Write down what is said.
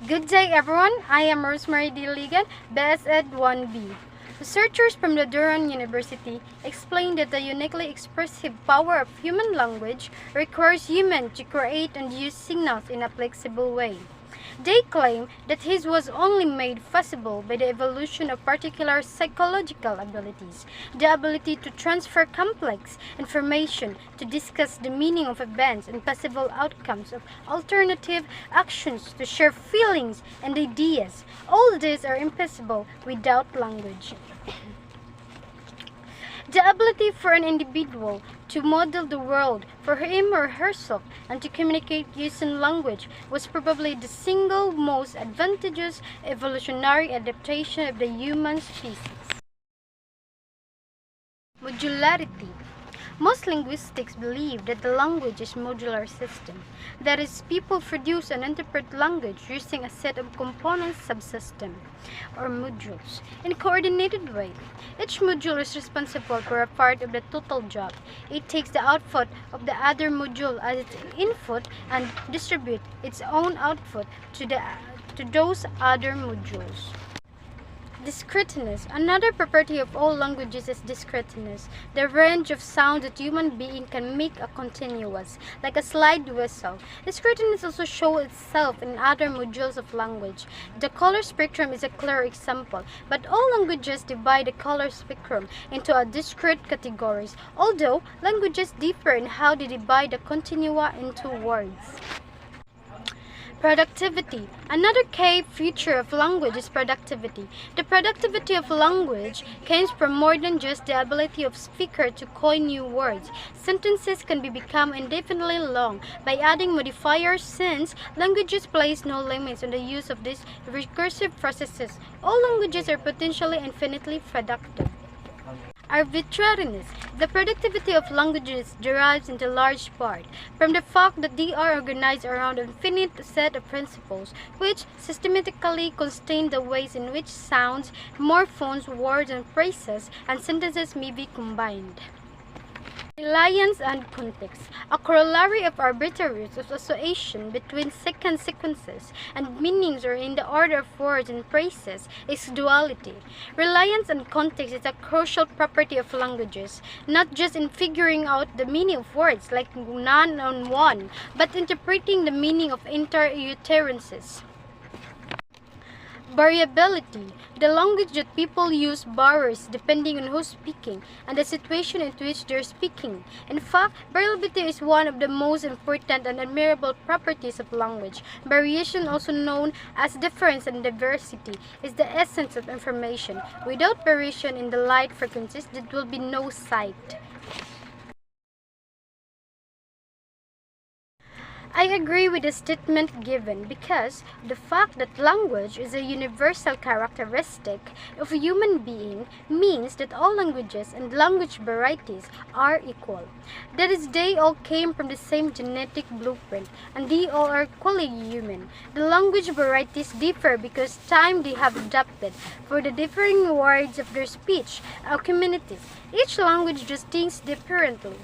Good day everyone, I am ROSEMARIE LIGAN, BSEd 1B. Researchers from the Durham University explained that the uniquely expressive power of human language requires humans to create and use signals in a flexible way. They claim that his was only made possible by the evolution of particular psychological abilities, the ability to transfer complex information, to discuss the meaning of events and possible outcomes of alternative actions, to share feelings and ideas. All these are impossible without language. The ability for an individual to model the world for him or herself and to communicate using language was probably the single most advantageous evolutionary adaptation of the human species. Modularity. Most linguistics believe that the language is a modular system. That is, people produce and interpret language using a set of component subsystems, or modules, in a coordinated way. Each module is responsible for a part of the total job. It takes the output of the other module as its input and distributes its own output to those other modules. Discreteness. Another property of all languages is discreteness. The range of sound that human being can make a continuous, like a slide whistle. Discreteness also shows itself in other modules of language. The color spectrum is a clear example, but all languages divide the color spectrum into a discrete categories, although languages differ in how they divide the continua into words. Productivity. Another key feature of language is productivity. The productivity of language comes from more than just the ability of speaker to coin new words. Sentences can become indefinitely long by adding modifiers since languages place no limits on the use of these recursive processes. All languages are potentially infinitely productive. Arbitrariness. The productivity of languages derives in large part from the fact that they are organized around an infinite set of principles which systematically constrain the ways in which sounds, morphemes, words, and phrases and sentences may be combined. Reliance and context. A corollary of arbitrariness is association between second sequences and meanings or in the order of words and phrases is duality. Reliance and context is a crucial property of languages, not just in figuring out the meaning of words like none on one, but interpreting the meaning of entire utterances. Variability. The language that people use varies depending on who's speaking and the situation in which they're speaking. In fact, variability is one of the most important and admirable properties of language. Variation, also known as difference and diversity, is the essence of information. Without variation in the light frequencies, there will be no sight. I agree with the statement given because the fact that language is a universal characteristic of a human being means that all languages and language varieties are equal. That is, they all came from the same genetic blueprint and they all are equally human. The language varieties differ because time they have adapted for the differing words of their speech or communities. Each language just thinks differently.